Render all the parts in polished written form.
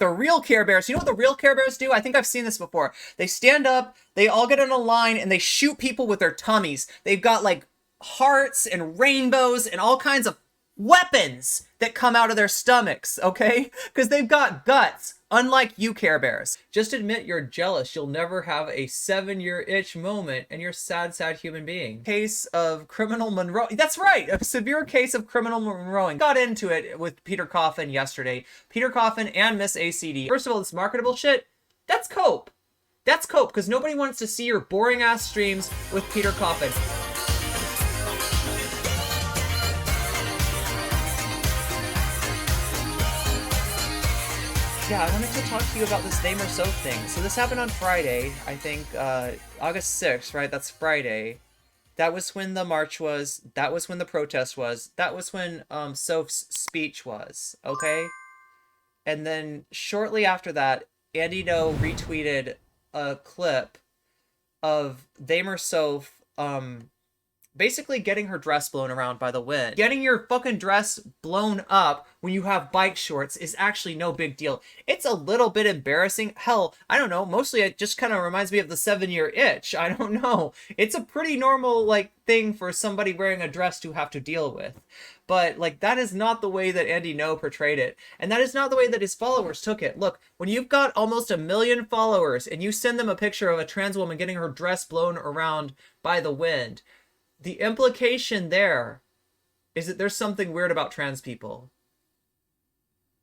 the real Care Bears, you know what the real Care Bears do? I think I've seen this before. They stand up, they all get in a line, and they shoot people with their tummies. They've got like hearts and rainbows and all kinds of weapons that come out of their stomachs, okay? Because they've got guts, unlike you Care Bears. Just admit you're jealous. You'll never have a 7-year itch moment, and you're sad human being. Case of criminal Monroe. That's right, a severe case of criminal Monroeing. Got into it with Peter Coffin yesterday. Peter Coffin and Miss ACD. First of all, this marketable shit, that's cope. That's cope, because nobody wants to see your boring ass streams with Peter Coffin. Yeah, I wanted to talk to you about this They or So thing. So this happened on Friday, I think, August 6th, right? That's Friday. That was when the march was. That was when the protest was. That was when Soph's speech was, okay? And then shortly after that, Andy Ngo retweeted a clip of They or Soph, basically getting her dress blown around by the wind. Getting your fucking dress blown up when you have bike shorts is actually no big deal. It's a little bit embarrassing. Hell, I don't know. Mostly it just kind of reminds me of the 7-year itch. I don't know. It's a pretty normal, like, thing for somebody wearing a dress to have to deal with. But, like, that is not the way that Andy Ngo portrayed it. And that is not the way that his followers took it. Look, when you've got almost 1 million followers and you send them a picture of a trans woman getting her dress blown around by the wind, the implication there is that there's something weird about trans people.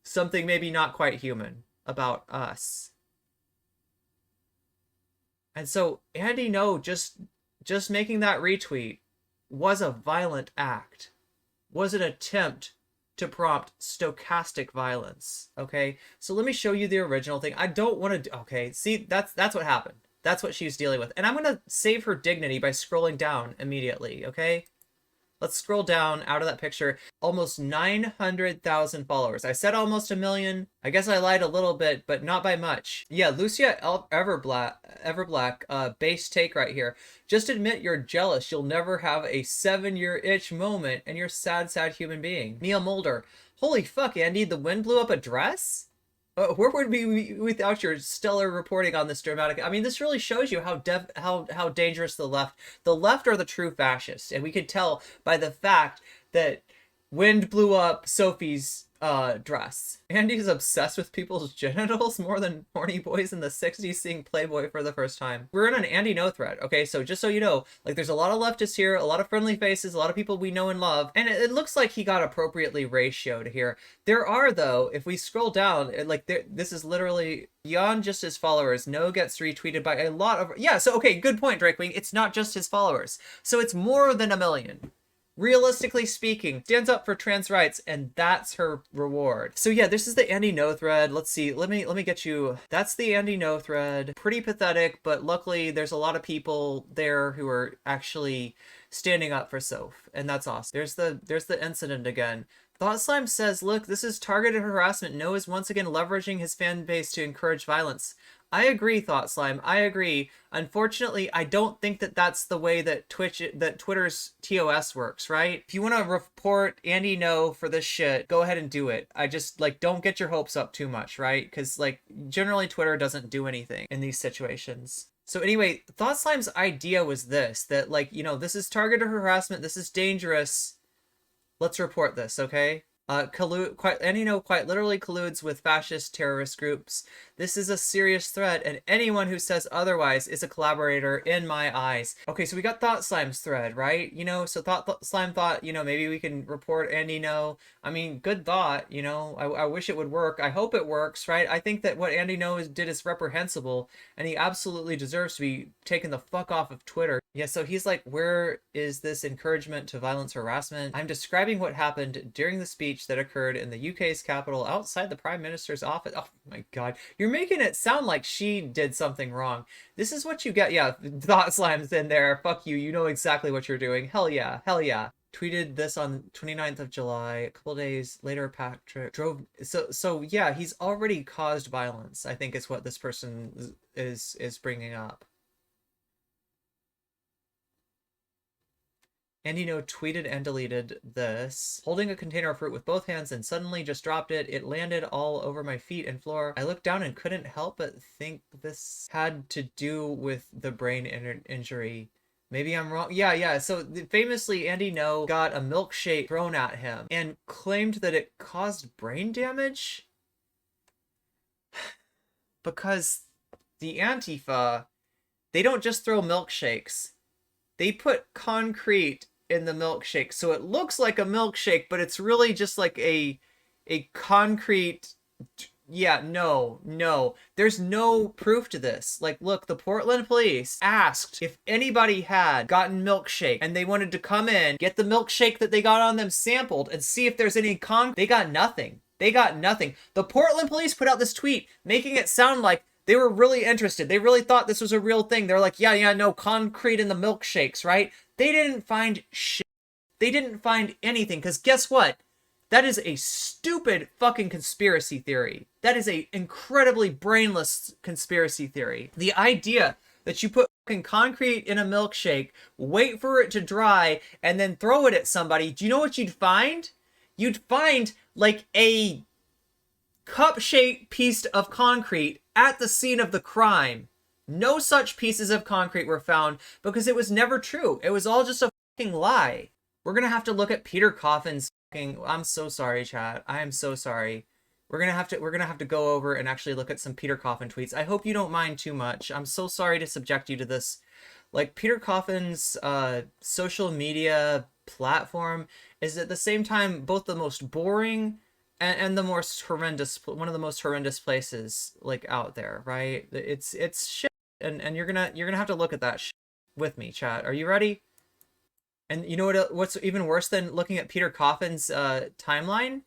Something maybe not quite human about us. And so Andy Ngo just making that retweet was a violent act. Was an attempt to prompt stochastic violence. Okay? So let me show you the original thing. I don't want to... Okay, see, that's what happened. That's what she was dealing with. And I'm going to save her dignity by scrolling down immediately, okay? Let's scroll down out of that picture. Almost 900,000 followers. I said almost 1 million. I guess I lied a little bit, but not by much. Yeah, Lucia Everblack, base take right here. Just admit you're jealous. You'll never have a 7-year itch moment, and you're sad human being. Mia Mulder. Holy fuck, Andy, the wind blew up a dress? Where would we be without your stellar reporting on this dramatic? I mean, this really shows you how dangerous the left are the true fascists, and we could tell by the fact that wind blew up Sophie's dress. Andy's obsessed with people's genitals more than horny boys in the 60s seeing Playboy for the first time. We're in an Andy Ngo thread, okay? So just so you know, like, there's a lot of leftists here, a lot of friendly faces, a lot of people we know and love, and it looks like he got appropriately ratioed here. There are, though, if we scroll down, this is literally beyond just his followers. Ngo gets retweeted by a lot of... Yeah, so, okay, good point, Drakewing. It's not just his followers. So it's more than 1 million. Realistically speaking, stands up for trans rights, and that's her reward. So yeah, this is the Andy Ngo thread. Let's see. Let me get you. That's the Andy Ngo thread. Pretty pathetic, but luckily there's a lot of people there who are actually standing up for Soph, and that's awesome. There's the incident again. Thought Slime says, look, this is targeted harassment. Ngo is once again leveraging his fan base to encourage violence. I agree, Thought Slime. I agree. Unfortunately, I don't think that that's the way that Twitter's TOS works, right? If you want to report Andy Ngo for this shit, go ahead and do it. I just, like, don't get your hopes up too much, right? Because, like, generally Twitter doesn't do anything in these situations. So anyway, Thought Slime's idea was this, that, like, you know, this is targeted harassment, this is dangerous. Let's report this, okay? Andy Ngo quite literally colludes with fascist terrorist groups. This is a serious threat, and anyone who says otherwise is a collaborator in my eyes. Okay, so we got Thought Slime's thread, right? You know, so Slime thought, you know, maybe we can report Andy Ngo. I mean, good thought, you know. I wish it would work. I hope it works, right? I think that what Andy Ngo did is reprehensible, and he absolutely deserves to be taken the fuck off of Twitter. Yeah, so he's like, where is this encouragement to violence harassment? I'm describing what happened during the speech that occurred in the UK's capital outside the Prime Minister's office. Oh my god, you're making it sound like she did something wrong. This is what you get. Yeah, Thought Slime's in there. Fuck you, you know exactly what you're doing. Hell yeah, hell yeah. Tweeted this on 29th of July. A couple days later, Patrick drove... So yeah, he's already caused violence, I think is what this person is bringing up. Andy Ngo tweeted and deleted this. Holding a container of fruit with both hands and suddenly just dropped it. It landed all over my feet and floor. I looked down and couldn't help but think this had to do with the brain injury. Maybe I'm wrong. Yeah. So famously, Andy Ngo got a milkshake thrown at him and claimed that it caused brain damage. Because the Antifa, they don't just throw milkshakes. They put concrete in the milkshake. So it looks like a milkshake, but it's really just like a concrete... Yeah, no. There's no proof to this. Like, look, the Portland police asked if anybody had gotten milkshake and they wanted to come in, get the milkshake that they got on them sampled and see if there's any They got nothing. They got nothing. The Portland police put out this tweet making it sound like they were really interested. They really thought this was a real thing. They're like, yeah, no, concrete in the milkshakes, right? They didn't find shit. They didn't find anything, because guess what? That is a stupid fucking conspiracy theory. That is a incredibly brainless conspiracy theory. The idea that you put fucking concrete in a milkshake, wait for it to dry, and then throw it at somebody, do you know what you'd find? You'd find like a cup-shaped piece of concrete at the scene of the crime. No such pieces of concrete were found because it was never true. It was all just a fucking lie. We're gonna have to look at Peter Coffin's fucking... I'm so sorry, chat. I am so sorry. We're gonna have to go over and actually look at some Peter Coffin tweets. I hope you don't mind too much. I'm so sorry to subject you to this. Like, Peter Coffin's social media platform is at the same time both the most boring and the most horrendous, one of the most horrendous places like out there, right? It's shit, and you're gonna have to look at that shit with me, chat. Are you ready? And you know what's even worse than looking at Peter Coffin's timeline?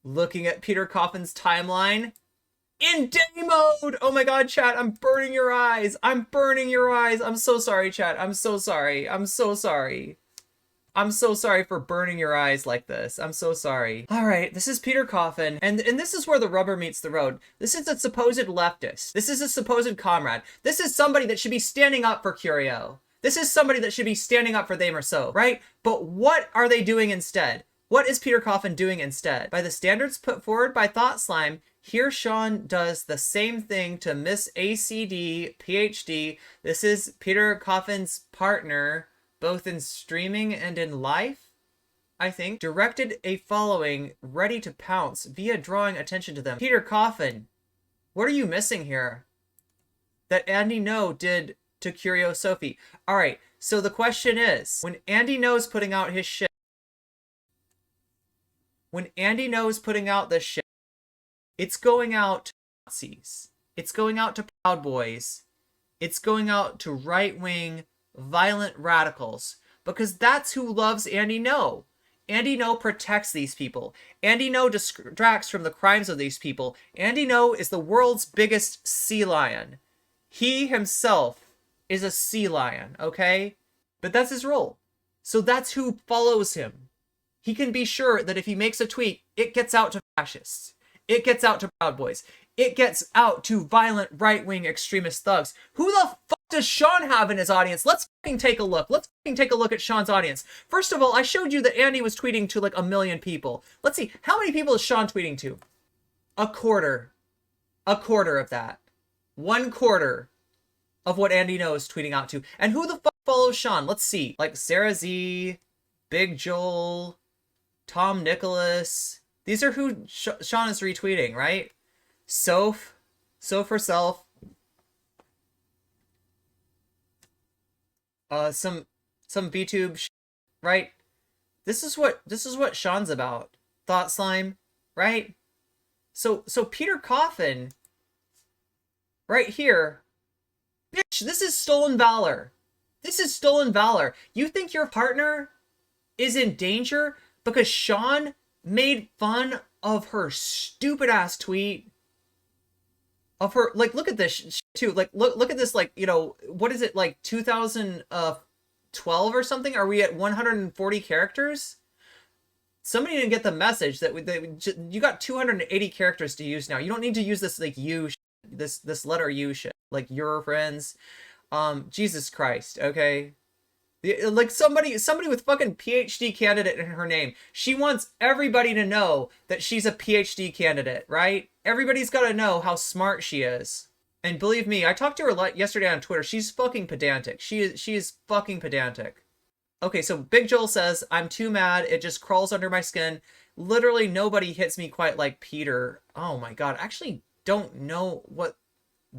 Looking at Peter Coffin's timeline in day mode! Oh my god, chat, I'm burning your eyes! I'm burning your eyes! I'm so sorry, chat. I'm so sorry. I'm so sorry. I'm so sorry for burning your eyes like this. I'm so sorry. Alright, this is Peter Coffin, and this is where the rubber meets the road. This is a supposed leftist. This is a supposed comrade. This is somebody that should be standing up for Curio. This is somebody that should be standing up for they or so, right? But what are they doing instead? What is Peter Coffin doing instead? By the standards put forward by Thought Slime, here Sean does the same thing to Miss ACD, PhD. This is Peter Coffin's partner, both in streaming and in life, I think. Directed a following ready to pounce via drawing attention to them. Peter Coffin, what are you missing here? That Andy Ngo did to Curio Sophie. Alright, so the question is, when Andy Ngo's putting out his shit, when Andy Ngo's putting out this shit, it's going out to Nazis. It's going out to Proud Boys. It's going out to right-wing, violent radicals. Because that's who loves Andy Ngo. Andy Ngo protects these people. Andy Ngo distracts from the crimes of these people. Andy Ngo is the world's biggest sea lion. He himself is a sea lion, okay? But that's his role. So that's who follows him. He can be sure that if he makes a tweet, it gets out to fascists. It gets out to Proud Boys. It gets out to violent right-wing extremist thugs. Who the fuck does Sean have in his audience? Let's fucking take a look. Let's fucking take a look at Sean's audience. First of all, I showed you that Andy was tweeting to like 1 million people. Let's see, how many people is Sean tweeting to? A quarter. A quarter of that. 1/4 of what Andy Ngo is tweeting out to. And who the fuck follows Sean? Let's see. Like Sarah Z, Big Joel, Tom Nicholas. These are who Sean is retweeting, right? Soph herself. Some VTube, right? This is what Sean's about. Thought Slime, right? So Peter Coffin, right here. Bitch, this is stolen valor. This is stolen valor. You think your partner is in danger because Sean made fun of her stupid ass tweet? Of her, like, look at this too. Like, look at this, like, you know, what is it, like 2012 or something? Are we at 140 characters? Somebody didn't get the message that you got 280 characters to use now. You don't need to use this, like, this letter U shit, like your friends. Jesus Christ, okay? Like somebody with fucking PhD candidate in her name. She wants everybody to know that she's a PhD candidate, right? Everybody's got to know how smart she is. And believe me, I talked to her yesterday on Twitter. She's fucking pedantic. She is fucking pedantic. Okay, so Big Joel says, I'm too mad. It just crawls under my skin. Literally nobody hits me quite like Peter. Oh my god. I actually don't know what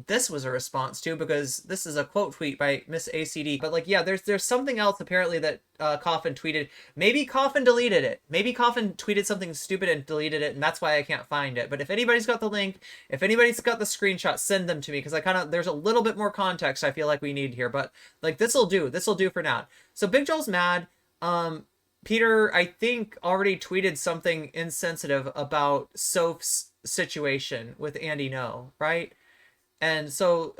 this was a response to, because this is a quote tweet by Miss ACD. But like, yeah, there's something else apparently that Coffin tweeted. Maybe Coffin deleted it. Maybe Coffin tweeted something stupid and deleted it, and that's why I can't find it. But if anybody's got the link, if anybody's got the screenshot, send them to me, because I kind of, there's a little bit more context I feel like we need here. But like, this'll do for now. So Big Joel's mad. Peter, I think, already tweeted something insensitive about Soph's situation with Andy Ngo, right? And so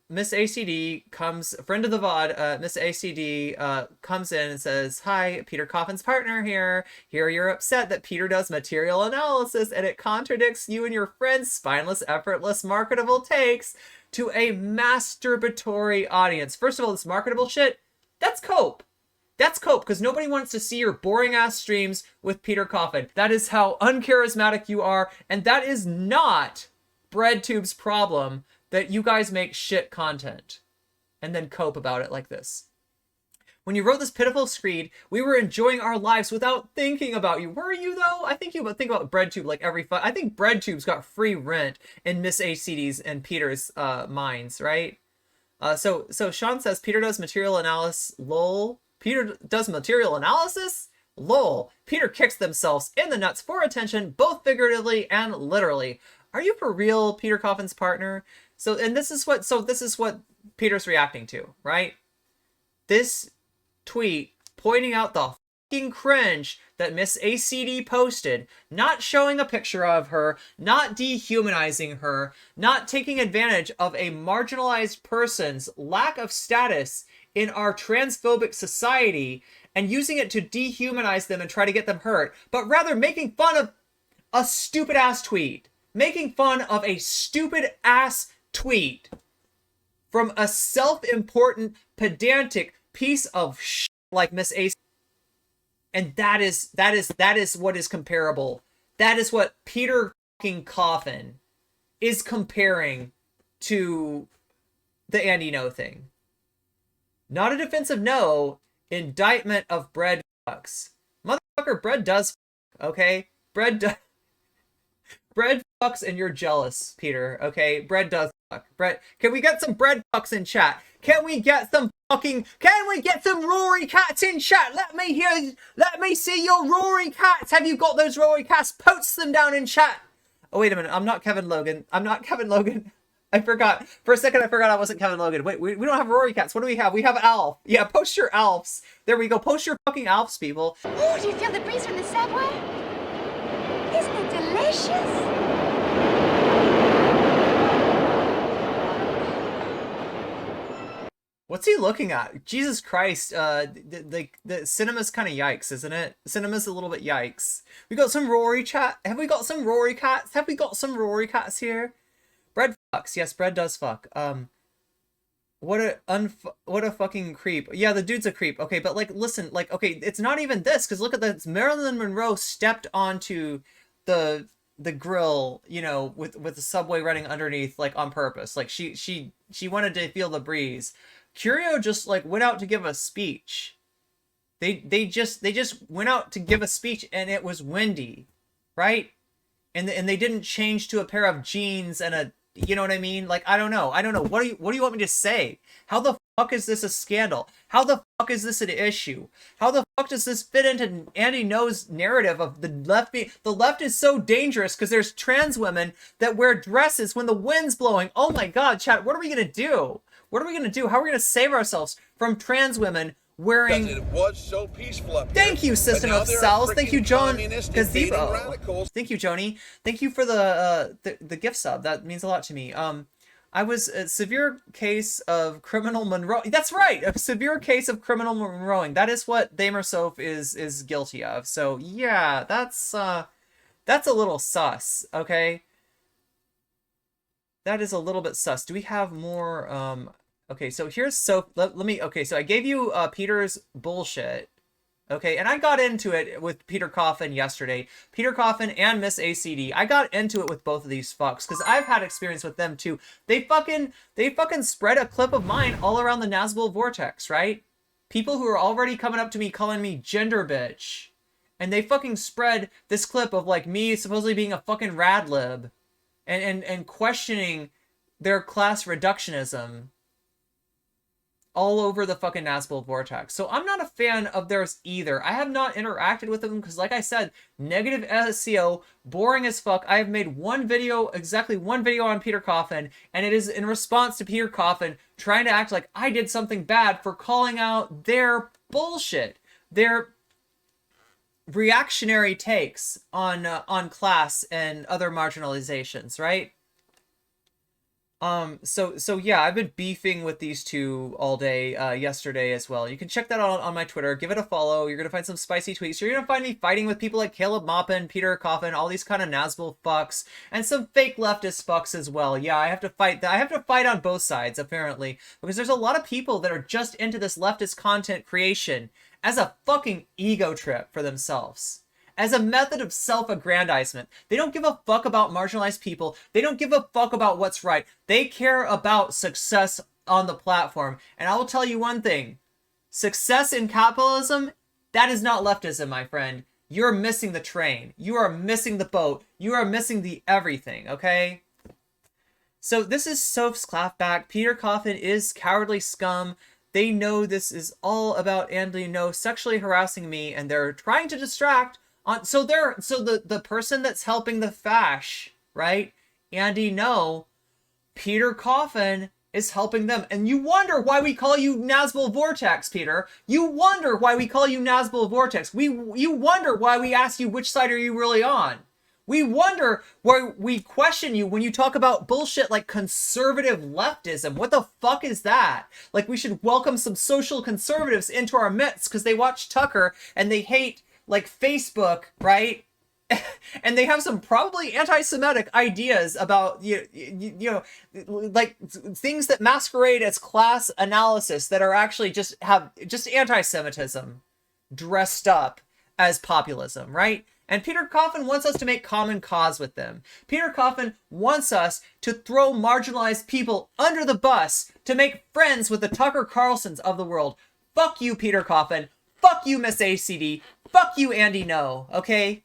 Miss ACD comes, friend of the VOD, Miss ACD comes in and says, hi, Peter Coffin's partner here. Here you're upset that Peter does material analysis and it contradicts you and your friend's spineless, effortless, marketable takes to a masturbatory audience. First of all, this marketable shit, that's cope. That's cope, because nobody wants to see your boring-ass streams with Peter Coffin. That is how uncharismatic you are, and that is not BreadTube's problem, that you guys make shit content and then cope about it like this. When you wrote this pitiful screed, we were enjoying our lives without thinking about you. Were you, though? I think you think about BreadTube like every I think BreadTube's got free rent in Miss ACD's and Peter's minds, right? So Sean says, Peter does material analysis, lol. Peter does material analysis? Lol. Peter kicks themselves in the nuts for attention, both figuratively and literally. Are you for real, Peter Coffin's partner? So this is what Peter's reacting to, right? This tweet pointing out the fucking cringe that Miss ACD posted, not showing a picture of her, not dehumanizing her, not taking advantage of a marginalized person's lack of status in our transphobic society and using it to dehumanize them and try to get them hurt, but rather making fun of a stupid ass tweet. Making fun of a stupid ass tweet from a self-important, pedantic piece of shit like Miss A. And that is what is comparable. That is what Peter fucking Coffin is comparing to the Andy Ngo thing. Not a defensive no, indictment of bread fucks. Motherfucker, bread does fuck, okay? Bread fucks and you're jealous, Peter, okay? Bread does fuck. Bread, can we get some bread fucks in chat? Can we get some Rory cats in chat? Let me see your Rory cats. Have you got those Rory cats? Post them down in chat. Oh, wait a minute. I'm not Kevin Logan. I forgot. For a second, I forgot I wasn't Kevin Logan. Wait, we don't have Rory cats. What do we have? We have Alf. Yeah, post your Alfs. There we go. Post your fucking Alfs, people. Oh, do you feel the breeze from the subway? Isn't it delicious? What's he looking at? Jesus Christ. The cinema's kind of yikes, isn't it? Cinema's a little bit yikes. We got some Rory chat. Have we got some Rory cats? Have we got some Rory cats here? Bread fucks. Yes, bread does fuck. What a fucking creep. Yeah, the dude's a creep. Okay, but like, listen, like, okay, it's not even this, because look at this. Marilyn Monroe stepped onto the grill, you know, with the subway running underneath, like on purpose. Like she wanted to feel the breeze. Curio just like went out to give a speech. They just went out to give a speech and it was windy, right? And they didn't change to a pair of jeans and a, you know what I mean? Like, I don't know. What do you want me to say? How the fuck is this a scandal? How the fuck is this an issue? How the fuck does this fit into Andy Ngo's narrative of the left the left is so dangerous because there's trans women that wear dresses when the wind's blowing. Oh my god, chat, what are we gonna do? What are we gonna do? How are we gonna save ourselves from trans women wearing... It was so peaceful up Thank you, System of Cells. Thank you, John Gazebo. Thank you, Joni. Thank you for the gift sub. That means a lot to me. I was a severe case of criminal Monroe. That's right, a severe case of criminal Monroeing. That is what Damer Soph is guilty of. So yeah, that's a little sus. Okay, that is a little bit sus. Do we have more Okay, so here's let me, okay, so I gave you Peter's bullshit. Okay, and I got into it with Peter Coffin yesterday. Peter Coffin and Miss ACD. I got into it with both of these fucks because I've had experience with them too. They fucking spread a clip of mine all around the Nazgul vortex, right? People who are already coming up to me calling me gender bitch. And they fucking spread this clip of like me supposedly being a fucking rad lib and questioning their class reductionism all over the fucking Nazgul vortex. So I'm not a fan of theirs either. I have not interacted with them because, like I said, negative SEO, boring as fuck. I have made exactly one video on Peter Coffin, and it is in response to Peter Coffin trying to act like I did something bad for calling out their bullshit, their reactionary takes on class and other marginalizations, right? So yeah, I've been beefing with these two all day, yesterday as well. You can check that out on my Twitter. Give it a follow. You're gonna find some spicy tweets. You're gonna find me fighting with people like Caleb Maupin, Peter Coffin, all these kind of Nazgul fucks, and some fake leftist fucks as well. Yeah, I have to fight that. I have to fight on both sides, apparently, because there's a lot of people that are just into this leftist content creation as a fucking ego trip for themselves, as a method of self-aggrandizement. They don't give a fuck about marginalized people. They don't give a fuck about what's right. They care about success on the platform. And I will tell you one thing. Success in capitalism, that is not leftism, my friend. You're missing the train. You are missing the boat. You are missing the everything, okay? So this is Soph's clapback. Peter Coffin is cowardly scum. They know this is all about Andy Ngo sexually harassing me, and they're trying to distract. So the person that's helping the fash, right? Andy Ngo, Peter Coffin is helping them. And you wonder why we call you Nazgul Vortex, Peter. You wonder why we call you Nazgul Vortex. You wonder why we ask you which side are you really on. We wonder why we question you when you talk about bullshit like conservative leftism. What the fuck is that? Like we should welcome some social conservatives into our midst because they watch Tucker and they hate like Facebook, right? And they have some probably anti-Semitic ideas about, you know, like things that masquerade as class analysis that are actually just anti-Semitism dressed up as populism, right? And Peter Coffin wants us to make common cause with them. Peter Coffin wants us to throw marginalized people under the bus to make friends with the Tucker Carlsons of the world. Fuck you, Peter Coffin. Fuck you, Miss ACD. Fuck you, Andy Ngo. Okay?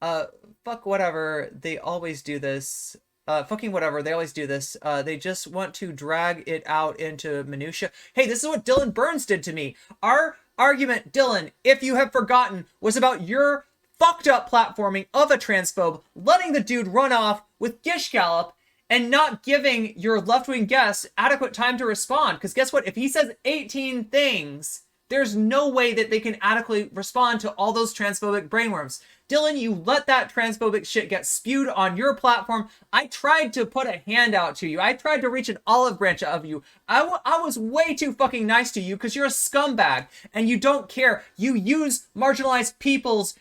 Fuck whatever. They always do this. Fucking whatever. They always do this. They just want to drag it out into minutia. Hey, this is what Dylan Burns did to me. Our argument, Dylan, if you have forgotten, was about your fucked up platforming of a transphobe, letting the dude run off with Gish Gallop, and not giving your left-wing guests adequate time to respond. Because guess what? If he says 18 things, there's no way that they can adequately respond to all those transphobic brainworms. Dylan, you let that transphobic shit get spewed on your platform. I tried to put a hand out to you. I tried to reach an olive branch of you. I was way too fucking nice to you because you're a scumbag and you don't care. You use marginalized people's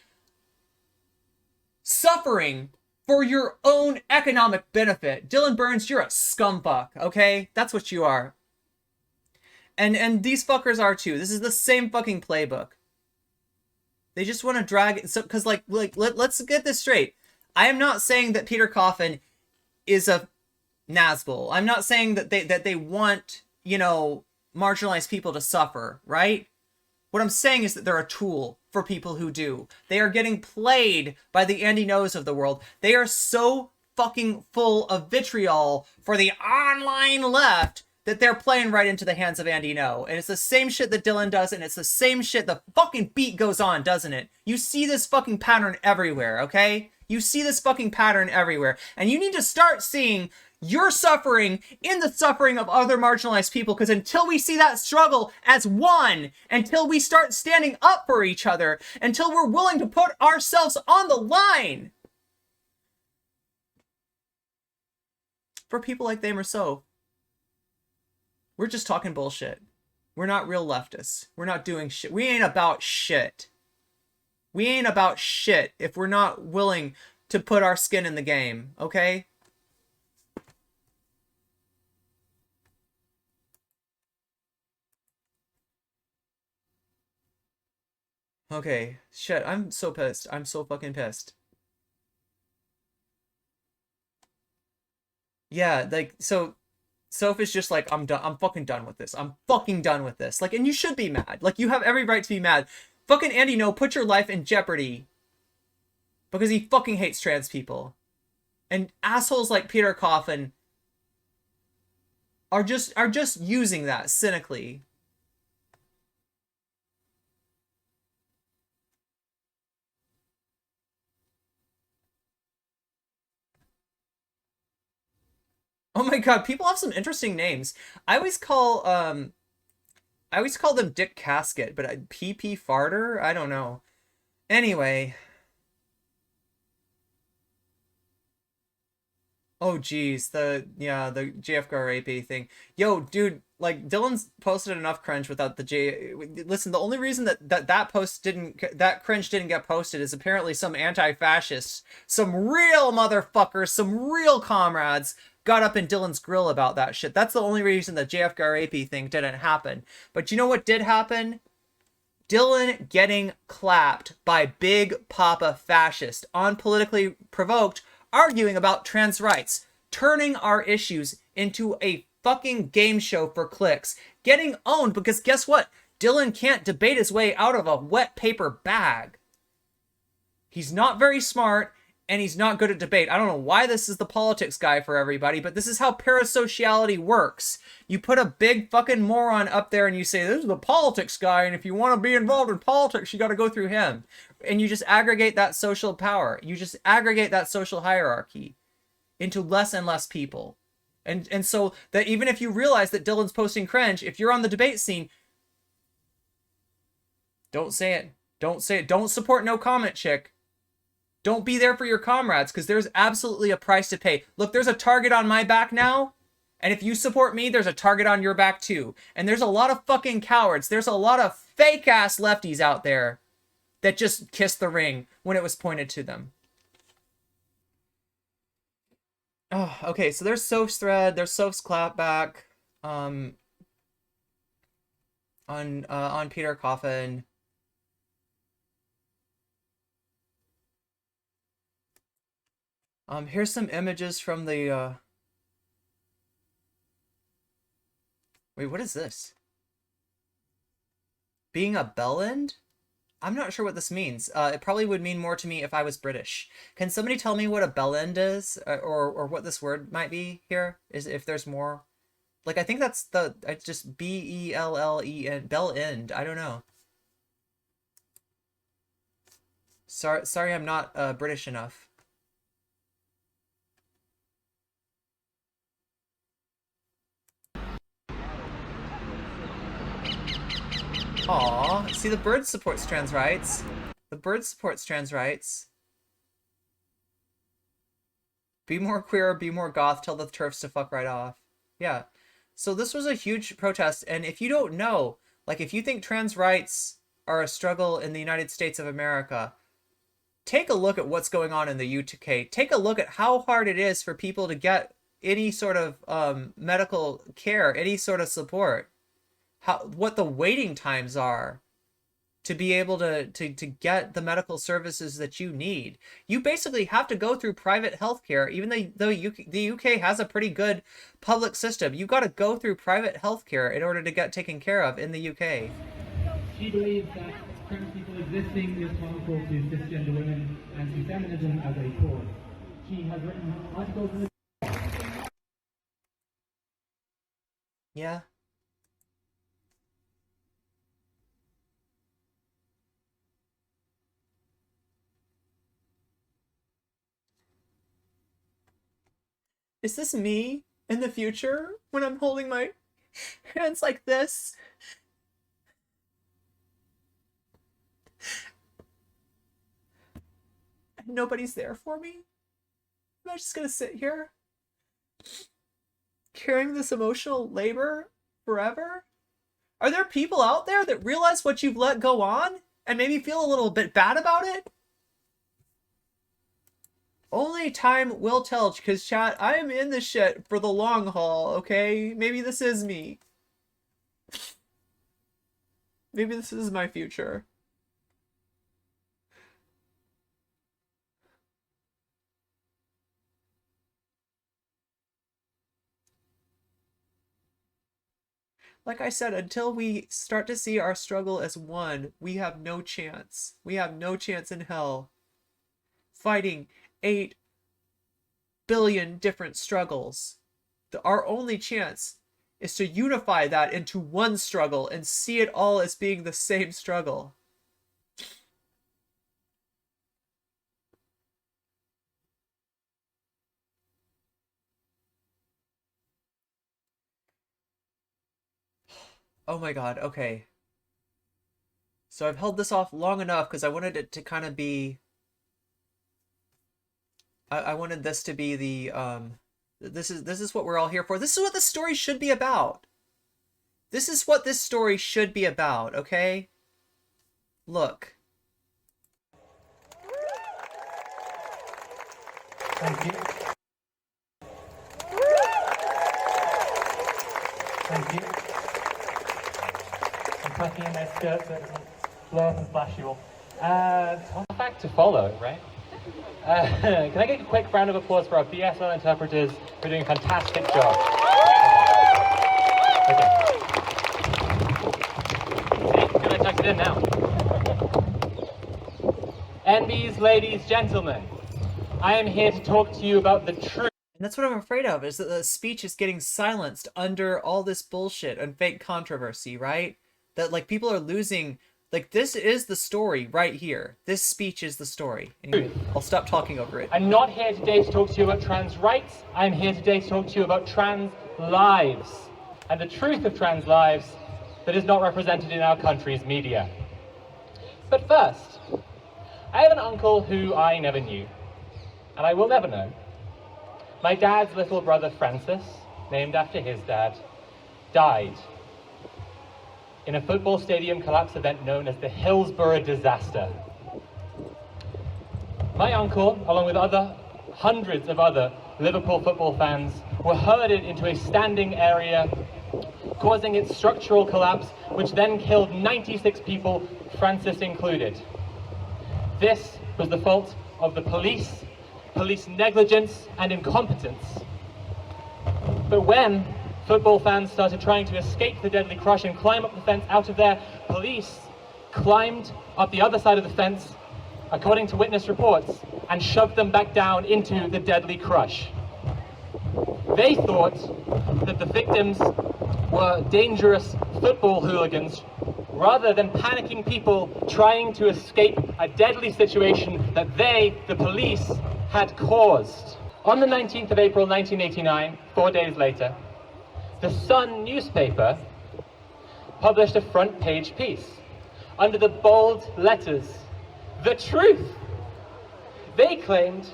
suffering for your own economic benefit. Dylan Burns, you're a scumfuck, okay? That's what you are. And these fuckers are too. This is the same fucking playbook. They just want to drag it, so because let's get this straight. I am not saying that Peter Coffin is a Nazgul. I'm not saying that they want, you know, marginalized people to suffer, right? What I'm saying is that they're a tool for people who do. They are getting played by the Andy Ngos of the world. They are so fucking full of vitriol for the online left that they're playing right into the hands of Andy Ngo. And it's the same shit that Dylan does, and it's the same shit. The fucking beat goes on, doesn't it? You see this fucking pattern everywhere, okay? You see this fucking pattern everywhere. And you need to start seeing your suffering in the suffering of other marginalized people, because until we see that struggle as one, until we start standing up for each other, until we're willing to put ourselves on the line for people like them or so, we're just talking bullshit. We're not real leftists. We're not doing shit. We ain't about shit. We ain't about shit if we're not willing to put our skin in the game, okay? Okay, shit, I'm so pissed. I'm so fucking pissed. Yeah, like, so Sophie's just like, I'm done. I'm fucking done with this. I'm fucking done with this. Like, and you should be mad. Like, you have every right to be mad. Fucking Andy Ngo, put your life in jeopardy because he fucking hates trans people. And assholes like Peter Coffin are just using that cynically. Oh my god, people have some interesting names. I always call I always call them Dick Casket, but PP Farter? I don't know. Anyway, oh geez, the JFK thing. Yo, dude, like Dylan's posted enough cringe without the J. Listen, the only reason that cringe didn't get posted is apparently some anti-fascists, some real motherfuckers, some real comrades got up in Dylan's grill about that shit. That's the only reason the JFK thing didn't happen. But you know what did happen? Dylan getting clapped by Big Papa Fascist on Politically Provoked, arguing about trans rights, turning our issues into a fucking game show for clicks, getting owned because guess what? Dylan can't debate his way out of a wet paper bag. He's not very smart, and he's not good at debate. I don't know why this is the politics guy for everybody, but this is how parasociality works. You put a big fucking moron up there and you say, this is the politics guy, and if you want to be involved in politics, you got to go through him. And you just aggregate that social power. You just aggregate that social hierarchy into less and less people. And so that even if you realize that Dylan's posting cringe, if you're on the debate scene, don't say it. Don't say it. Don't support No Comment Chick. Don't be there for your comrades, because there's absolutely a price to pay. Look, there's a target on my back now, and if you support me, there's a target on your back too. And there's a lot of fucking cowards. There's a lot of fake-ass lefties out there that just kissed the ring when it was pointed to them. Oh, okay, so there's Soph's thread, there's Soph's clapback, on Peter Coffin. Here's some images from the, wait, what is this? Being a bellend? I'm not sure what this means. It probably would mean more to me if I was British. Can somebody tell me what a bellend is? Or what this word might be here? Is if there's more? Like, I think that's it's just B-E-L-L-E-N, bellend. I don't know. Sorry I'm not British enough. Aw, see, the bird supports trans rights. The bird supports trans rights. Be more queer, be more goth, tell the turfs to fuck right off. Yeah. So this was a huge protest, and if you don't know, like, if you think trans rights are a struggle in the United States of America, take a look at what's going on in the UK. Take a look at how hard it is for people to get any sort of medical care, any sort of support. What the waiting times are to be able to get the medical services that you need. You basically have to go through private healthcare, even though the UK has a pretty good public system. You got to go through private healthcare in order to get taken care of in the UK. She believes that trans people existing is harmful to cisgender women and to feminism as a cause. She has written articles in the... Yeah. Is this me in the future when I'm holding my hands like this? And nobody's there for me? Am I just gonna sit here carrying this emotional labor forever? Are there people out there that realize what you've let go on and maybe feel a little bit bad about it? Only time will tell, because chat, I am in this shit for the long haul, okay? Maybe this is me. Maybe this is my future. Like I said, until we start to see our struggle as one, we have no chance. We have no chance in hell fighting 8 billion different struggles. Our only chance is to unify that into one struggle and see it all as being the same struggle. Oh my god, okay. So I've held this off long enough because I wanted it to kind of be... I wanted this to be the, this is what we're all here for. This is what the story should be about. This is what this story should be about, okay? Look. Thank you. Thank you. I'm tucking in my skirt so it doesn't blow up and splash you all. Tough act to follow, right? Can I get a quick round of applause for our BSL interpreters for doing a fantastic job? Okay. See, can I tuck it in now? NBs, ladies, gentlemen, I am here to talk to you about the truth. And that's what I'm afraid of, is that the speech is getting silenced under all this bullshit and fake controversy, right? That, like, people are losing... Like, this is the story right here. This speech is the story. Anyway, I'll stop talking over it. I'm not here today to talk to you about trans rights. I'm here today to talk to you about trans lives and the truth of trans lives that is not represented in our country's media. But first, I have an uncle who I never knew, and I will never know. My dad's little brother Francis, named after his dad, died in a football stadium collapse event known as the Hillsborough disaster. My uncle, along with hundreds of other Liverpool football fans, were herded into a standing area, causing its structural collapse, which then killed 96 people, Francis included. This was the fault of the police negligence and incompetence. But when football fans started trying to escape the deadly crush and climb up the fence out of there, police climbed up the other side of the fence, according to witness reports, and shoved them back down into the deadly crush. They thought that the victims were dangerous football hooligans, rather than panicking people trying to escape a deadly situation that they, the police, had caused. On the 19th of April 1989, 4 days later, the Sun newspaper published a front page piece under the bold letters, "The Truth." They claimed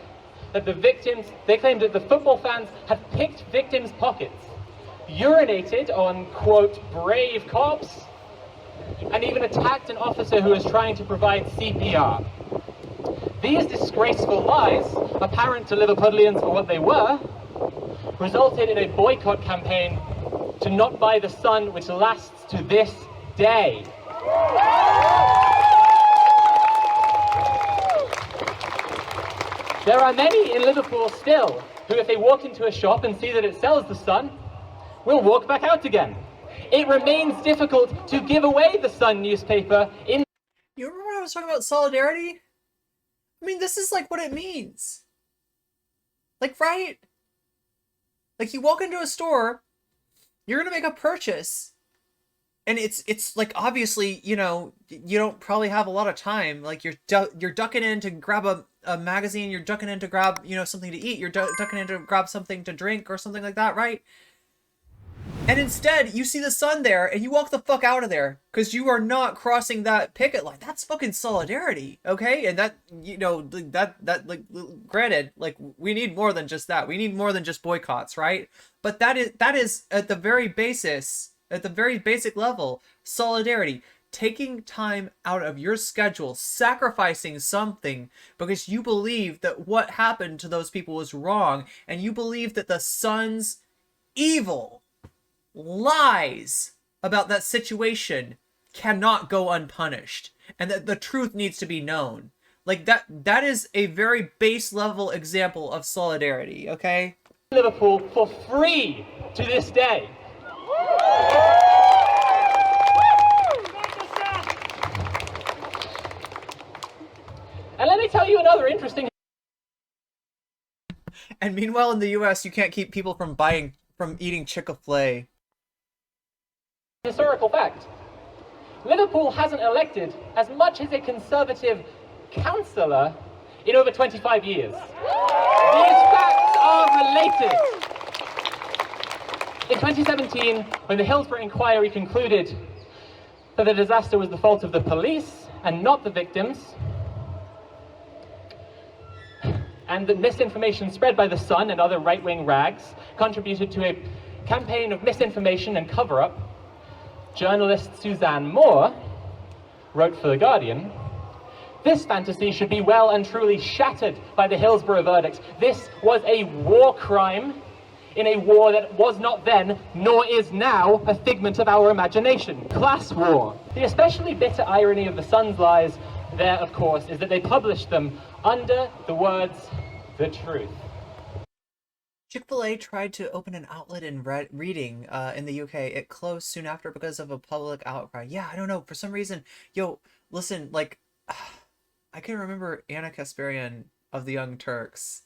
that the football fans had picked victims' pockets, urinated on, quote, brave cops, and even attacked an officer who was trying to provide CPR. These disgraceful lies, apparent to Liverpudlians for what they were, resulted in a boycott campaign to not buy the Sun, which lasts to this day. There are many in Liverpool still who, if they walk into a shop and see that it sells the Sun, will walk back out again. It remains difficult to give away the Sun newspaper in... You remember when I was talking about solidarity? I mean, this is like what it means. Like, right? Like, you walk into a store, you're gonna make a purchase, and it's like, obviously, you know, you don't probably have a lot of time. Like, you're ducking in to grab a magazine, you're ducking in to grab, you know, something to eat, you're ducking in to grab something to drink or something like that, right? And instead, you see the Sun there, and you walk the fuck out of there, because you are not crossing that picket line. That's fucking solidarity, okay? And that, you know, that, like, granted, like, we need more than just that. We need more than just boycotts, right? But that is at the very basic level, solidarity. Taking time out of your schedule, sacrificing something because you believe that what happened to those people was wrong, and you believe that the Sun's evil lies about that situation cannot go unpunished, and that the truth needs to be known. Like, that is a very base level example of solidarity, okay? Liverpool for free to this day. tell you another interesting And meanwhile, in the U.S., you can't keep people from eating Chick-fil-A. historical fact. Liverpool hasn't elected as much as a Conservative councillor in over 25 years. These facts are related. In 2017, when the Hillsborough inquiry concluded that the disaster was the fault of the police and not the victims, and that misinformation spread by The Sun and other right-wing rags contributed to a campaign of misinformation and cover-up, journalist Suzanne Moore wrote for The Guardian, "This fantasy should be well and truly shattered by the Hillsborough verdict. This was a war crime in a war that was not then, nor is now, a figment of our imagination. Class war." The especially bitter irony of The Sun's lies there, of course, is that they published them under the words, "the truth." Chick-fil-A tried to open an outlet in Reading in the UK. It closed soon after because of a public outcry. Yeah, I don't know. For some reason, yo, listen, like, I can remember Anna Kasparian of the Young Turks,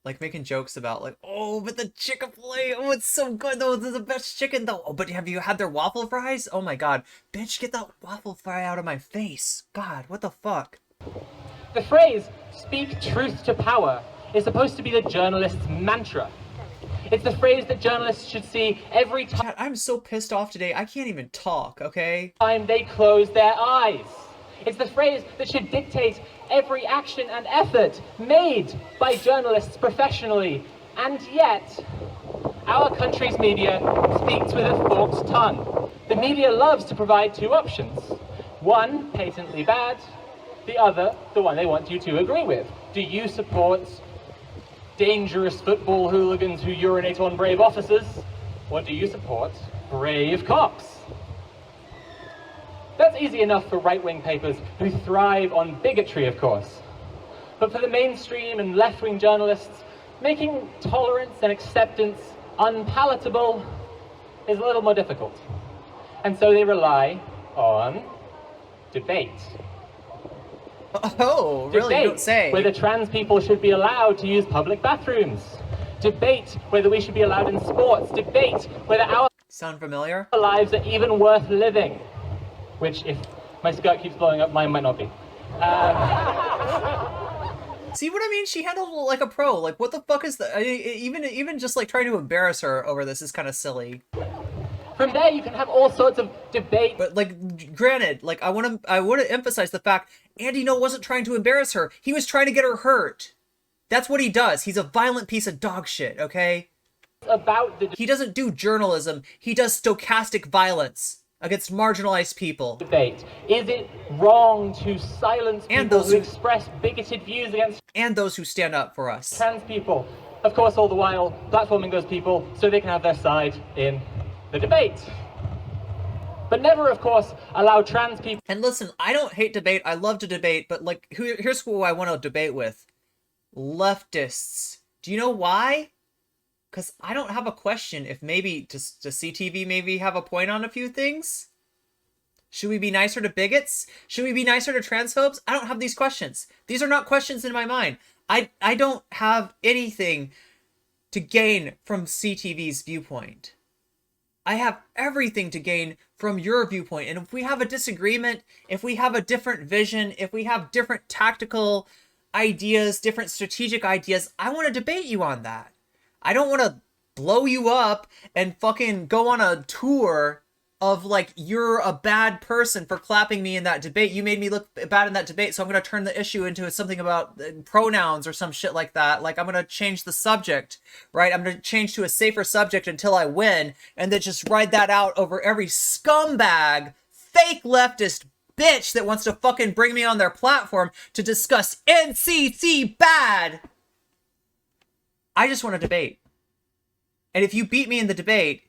like, making jokes about, like, oh, but the Chick-fil-A, oh, it's so good, though. They're the best chicken, though. Oh, but have you had their waffle fries? Oh, my God. Bitch, get that waffle fry out of my face. God, what the fuck? The phrase, "speak truth to power," is supposed to be the journalist's mantra. It's the phrase that journalists should see every Chat, I'm so pissed off today, I can't even talk, okay? time they close their eyes. It's the phrase that should dictate every action and effort made by journalists professionally. And yet, our country's media speaks with a forked tongue. The media loves to provide two options. One, patently bad. The other, the one they want you to agree with. Do you support dangerous football hooligans who urinate on brave officers? Or do you support brave cops? That's easy enough for right-wing papers who thrive on bigotry, of course. But for the mainstream and left-wing journalists, making tolerance and acceptance unpalatable is a little more difficult. And so they rely on debate. Oh, really? Debate You don't say. whether trans people should be allowed to use public bathrooms. Debate whether we should be allowed in sports. Debate whether our Sound familiar? lives are even worth living. Which, if my skirt keeps blowing up, mine might not be. See what I mean? She handled it like a pro. Like, what the fuck is that? Even just like trying to embarrass her over this is kind of silly. From there, you can have all sorts of debate. But like, granted, like I want to emphasize the fact Andy Ngo wasn't trying to embarrass her. He was trying to get her hurt. That's what he does. He's a violent piece of dog shit. Okay. About the He doesn't do journalism. He does stochastic violence against marginalized people. debate. Is it wrong to silence And people those who who- express bigoted views against And those who stand up for us. trans people? Of course, all the while platforming those people so they can have their side in the debate. But never, of course, allow trans people And listen, I don't hate debate. I love to debate. But like, here's who I want to debate with. Leftists. Do you know why? Because I don't have a question if maybe, does CTV maybe have a point on a few things? Should we be nicer to bigots? Should we be nicer to transphobes? I don't have these questions. These are not questions in my mind. I don't have anything to gain from CTV's viewpoint. I have everything to gain from your viewpoint. And if we have a disagreement, if we have a different vision, if we have different tactical ideas, different strategic ideas, I want to debate you on that. I don't want to blow you up and fucking go on a tour of like, you're a bad person for clapping me in that debate. You made me look bad in that debate, so I'm going to turn the issue into something about pronouns or some shit like that. Like, I'm going to change the subject, right? I'm going to change to a safer subject until I win, and then just ride that out over every scumbag, fake leftist bitch that wants to fucking bring me on their platform to discuss NCC bad. I just want to debate. And if you beat me in the debate,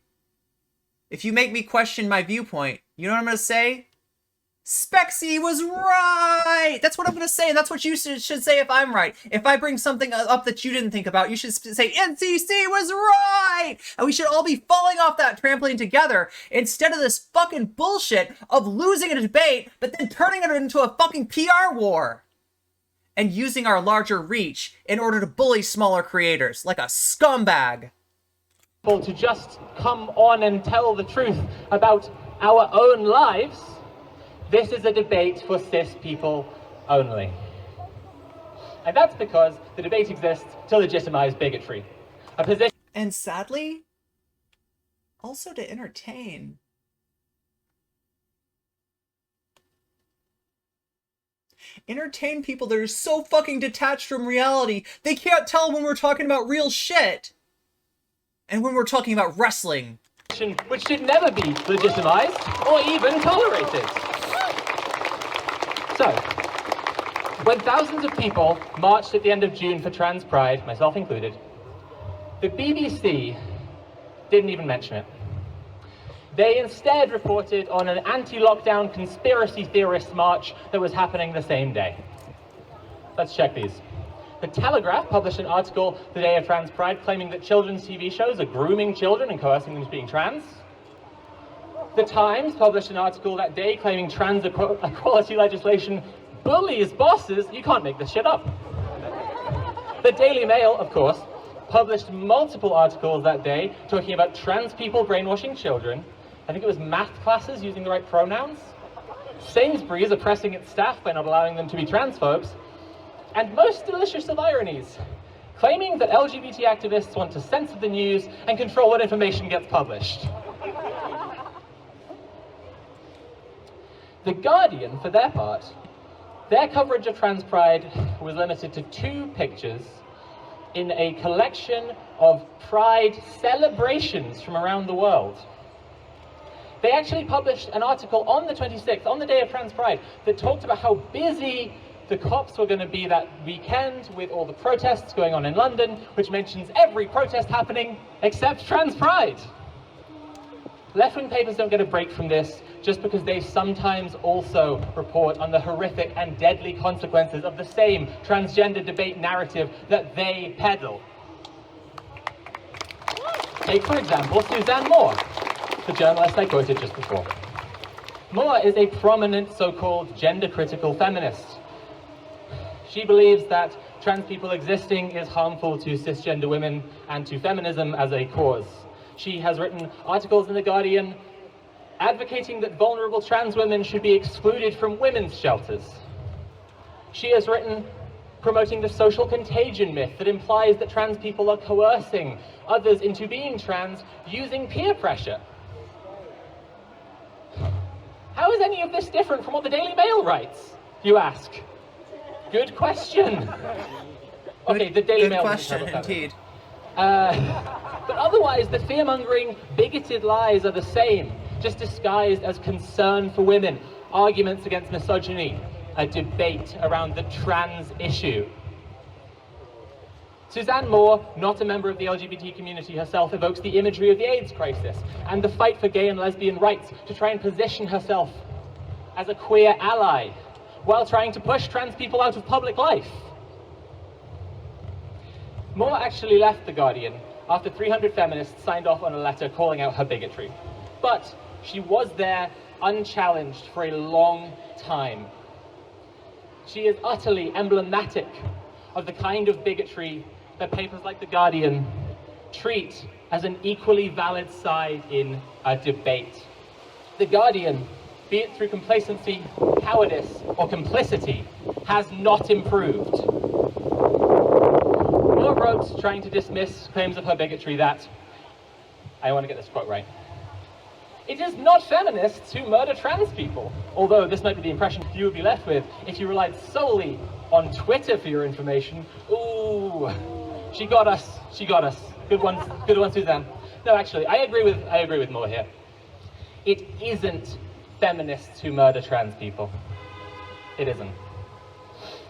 if you make me question my viewpoint, you know what I'm going to say? Spexy was right! That's what I'm going to say, and that's what you should say if I'm right. If I bring something up that you didn't think about, you should say, NCC was right! And we should all be falling off that trampoline together, instead of this fucking bullshit of losing a debate, but then turning it into a fucking PR war. and using our larger reach in order to bully smaller creators like a scumbag. To just come on and tell the truth about our own lives, this is a debate for cis people only. And that's because the debate exists to legitimize bigotry. A position... And sadly, also to entertain. Entertain people that are so fucking detached from reality, they can't tell when we're talking about real shit. And when we're talking about wrestling. Which should never be legitimized or even tolerated. So, when thousands of people marched at the end of June for Trans Pride, myself included, the BBC didn't even mention it. They instead reported on an anti-lockdown conspiracy theorist march that was happening the same day. Let's check these. The Telegraph published an article the day of Trans Pride claiming that children's TV shows are grooming children and coercing them into being trans. The Times published an article that day claiming trans equality legislation bullies bosses. You can't make this shit up. The Daily Mail, of course, published multiple articles that day talking about trans people brainwashing children. I think it was math classes using the right pronouns. Sainsbury's oppressing its staff by not allowing them to be transphobes. And most delicious of ironies, claiming that LGBT activists want to censor the news and control what information gets published. The Guardian, for their part, their coverage of Trans Pride was limited to 2 pictures in a collection of Pride celebrations from around the world. They actually published an article on the 26th, on the day of Trans Pride, that talked about how busy the cops were going to be that weekend with all the protests going on in London, which mentions every protest happening except Trans Pride. Left-wing papers don't get a break from this just because they sometimes also report on the horrific and deadly consequences of the same transgender debate narrative that they peddle. Take, for example, Suzanne Moore, the journalist I quoted just before. Moore is a prominent so-called gender-critical feminist. She believes that trans people existing is harmful to cisgender women and to feminism as a cause. She has written articles in The Guardian advocating that vulnerable trans women should be excluded from women's shelters. She has written promoting the social contagion myth that implies that trans people are coercing others into being trans using peer pressure. How is any of this different from what the Daily Mail writes, you ask? Good question. Okay, the Daily Mail. Good question, indeed. But otherwise, the fear-mongering, bigoted lies are the same, just disguised as concern for women, arguments against misogyny, a debate around the trans issue. Suzanne Moore, not a member of the LGBT community herself, evokes the imagery of the AIDS crisis and the fight for gay and lesbian rights to try and position herself as a queer ally, while trying to push trans people out of public life. Moore actually left The Guardian after 300 feminists signed off on a letter calling out her bigotry. But she was there unchallenged for a long time. She is utterly emblematic of the kind of bigotry that papers like The Guardian treat as an equally valid side in a debate. The Guardian, be it through complacency, cowardice, or complicity, has not improved. Moore wrote, trying to dismiss claims of her bigotry, that, I want to get this quote right, "It is not feminists who murder trans people," although this might be the impression you would be left with if you relied solely on Twitter for your information. Ooh, she got us. Good one, Suzanne. No, actually, I agree with Moore here. It isn't feminists who murder trans people. It isn't.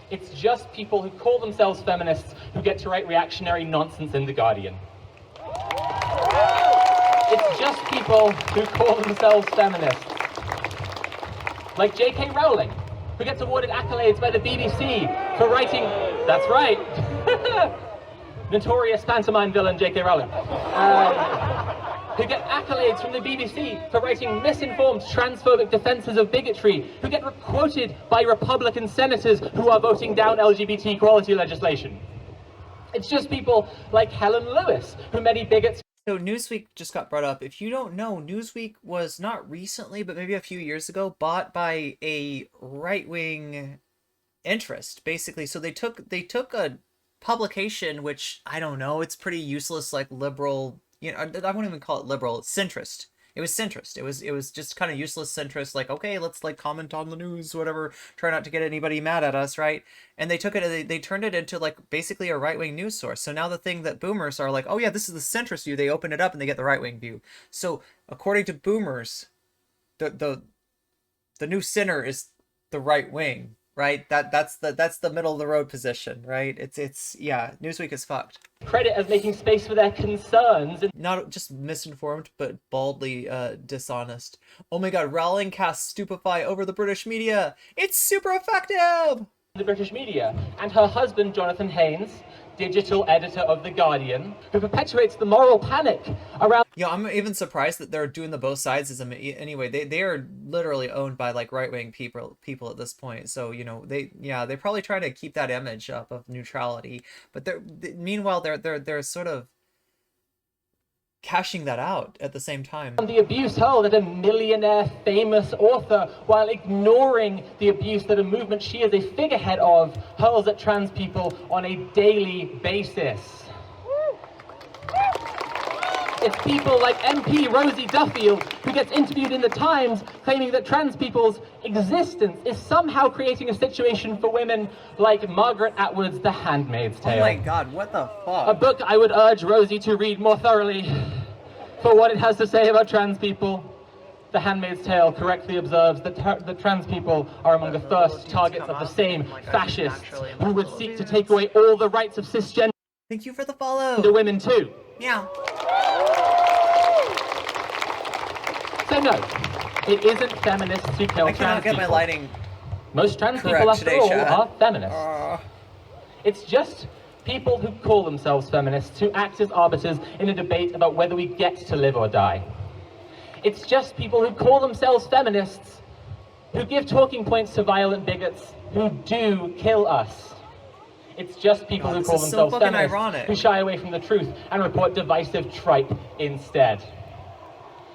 It's just people who call themselves feminists who get to write reactionary nonsense in The Guardian. It's just people who call themselves feminists, like J.K. Rowling, who gets awarded accolades by the BBC for writing, that's right, notorious pantomime villain J.K. Rowling, who get accolades from the BBC for writing misinformed, transphobic defenses of bigotry, who get quoted by Republican senators who are voting down LGBT equality legislation. It's just people like Helen Lewis, who many bigots... So Newsweek just got brought up. If you don't know, Newsweek was not recently, but maybe a few years ago, bought by a right-wing interest, basically. So they took a publication, which, I don't know, it's pretty useless, like liberal, you know, I won't even call it liberal, it's centrist. It was centrist. It was just kind of useless centrist, like, okay, let's like comment on the news, whatever, try not to get anybody mad at us, right? And they took it, they turned it into like basically a right-wing news source. So now the thing that boomers are like, oh yeah, this is the centrist view, they open it up and they get the right-wing view. So according to boomers, the new center is the right wing, right? That's the middle of the road position, right? It's yeah, Newsweek is fucked. Credit as making space for their concerns. Not just misinformed, but baldly dishonest. Oh my god, rallying casts stupefy over the British media. It's super effective! The British media. And her husband, Jonathan Haynes, digital editor of The Guardian, who perpetuates the moral panic around... Yeah, I'm even surprised that they're doing the both sides as anyway. They are literally owned by like right-wing people at this point. So, you know, they probably try to keep that image up of neutrality, but meanwhile they're sort of cashing that out at the same time. The abuse hurled at a millionaire famous author, while ignoring the abuse that a movement she is a figurehead of hurls at trans people on a daily basis. It's people like MP Rosie Duffield, who gets interviewed in The Times, claiming that trans people's existence is somehow creating a situation for women like Margaret Atwood's The Handmaid's Tale. Oh my god, what the fuck? A book I would urge Rosie to read more thoroughly for what it has to say about trans people. The Handmaid's Tale correctly observes that trans people are among the first targets of the same fascists who would seek to take away all the rights of cisgender Thank you for the follow. women too. Yeah. So no, it isn't feminists who kill I trans cannot get my people. lighting Most trans correct people, after today, all, Chad. are feminists. It's just people who call themselves feminists who act as arbiters in a debate about whether we get to live or die. It's just people who call themselves feminists who give talking points to violent bigots who do kill us. It's just people who call themselves feminists ironic. who shy away from the truth and report divisive tripe instead.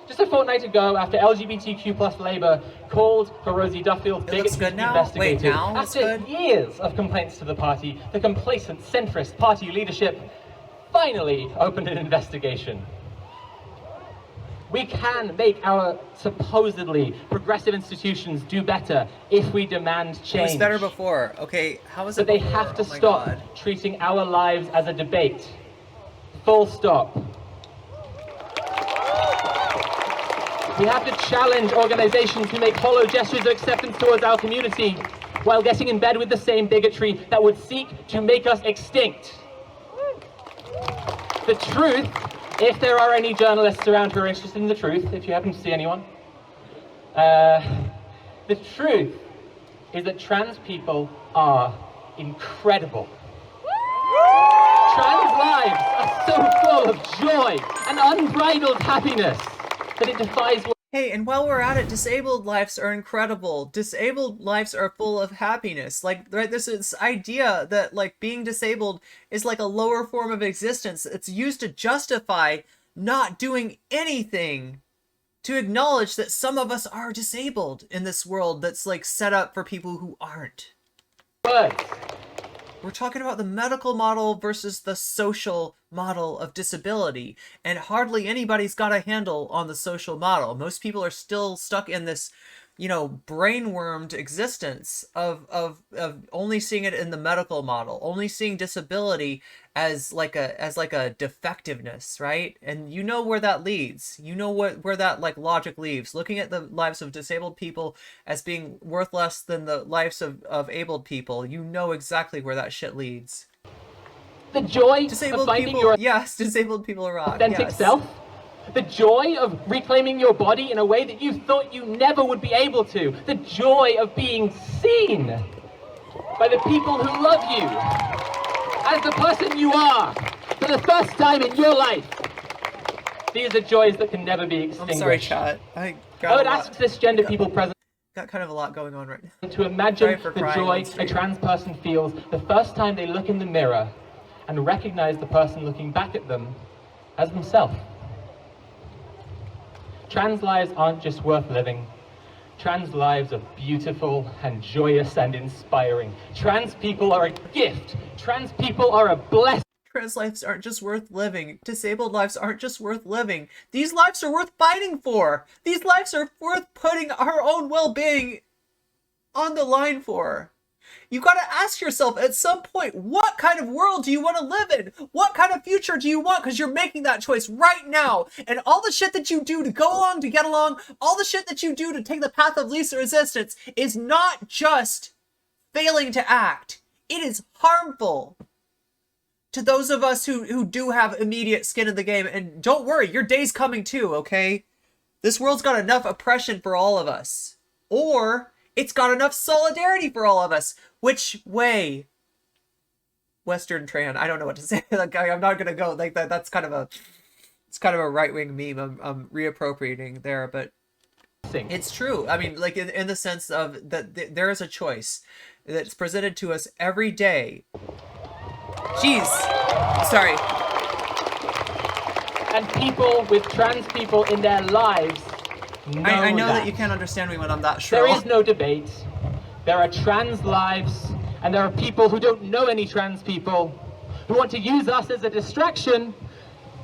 Just a fortnight ago, after LGBTQ plus Labour called for Rosie Duffield's bigotry to be investigated, Wait, now it's after good? years of complaints to the party, the complacent centrist party leadership finally opened an investigation. We can make our supposedly progressive institutions do better if we demand change. It was better before. Okay, how is it But they before? have to Oh my stop God. treating our lives as a debate. Full stop. We have to challenge organizations who make hollow gestures of acceptance towards our community while getting in bed with the same bigotry that would seek to make us extinct. The truth, if there are any journalists around who are interested in the truth, if you happen to see anyone, the truth is that trans people are incredible. Trans lives are so full of joy and unbridled happiness that it defies... Hey, and while we're at it, disabled lives are incredible. Disabled lives are full of happiness. Like, right, this idea that, like, being disabled is like a lower form of existence. It's used to justify not doing anything, to acknowledge that some of us are disabled in this world that's, like, set up for people who aren't. Words. We're talking about the medical model versus the social model of disability, and hardly anybody's got a handle on the social model. Most people are still stuck in this, you know, brainwormed existence of only seeing it in the medical model, only seeing disability as like a defectiveness, right? And you know where that leads. You know where that like logic leaves. Looking at the lives of disabled people as being worth less than the lives of abled people, you know exactly where that shit leads. The joy Disabled of finding people, your yes, disabled people rock. authentic Yes. self. The joy of reclaiming your body in a way that you thought you never would be able to. The joy of being seen by the people who love you as the person you are for the first time in your life. These are joys that can never be extinguished. I'm sorry, chat. I would ask cisgender people present got kind of a lot going on right now. to imagine for the crying joy on stream. a trans person feels the first time they look in the mirror and recognize the person looking back at them as themselves. Trans lives aren't just worth living. Trans lives are beautiful and joyous and inspiring. Trans people are a gift. Trans people are a blessing. Trans lives aren't just worth living. Disabled lives aren't just worth living. These lives are worth fighting for. These lives are worth putting our own well-being on the line for. You gotta ask yourself at some point, what kind of world do you want to live in? What kind of future do you want? Because you're making that choice right now. And all the shit that you do to go along, to get along, all the shit that you do to take the path of least resistance is not just failing to act. It is harmful to those of us who do have immediate skin in the game. And don't worry, your day's coming too, okay? This world's got enough oppression for all of us. Or it's got enough solidarity for all of us. Which way? Western Tran. I don't know what to say. Like, I'm not gonna go like that. That's kind of a, it's kind of a right-wing meme I'm reappropriating there, but it's true. I mean, like in the sense of that there is a choice that's presented to us every day. Jeez. Sorry. And people with trans people in their lives I know that you can't understand me when I'm that shrill. There is no debate. There are trans lives, and there are people who don't know any trans people, who want to use us as a distraction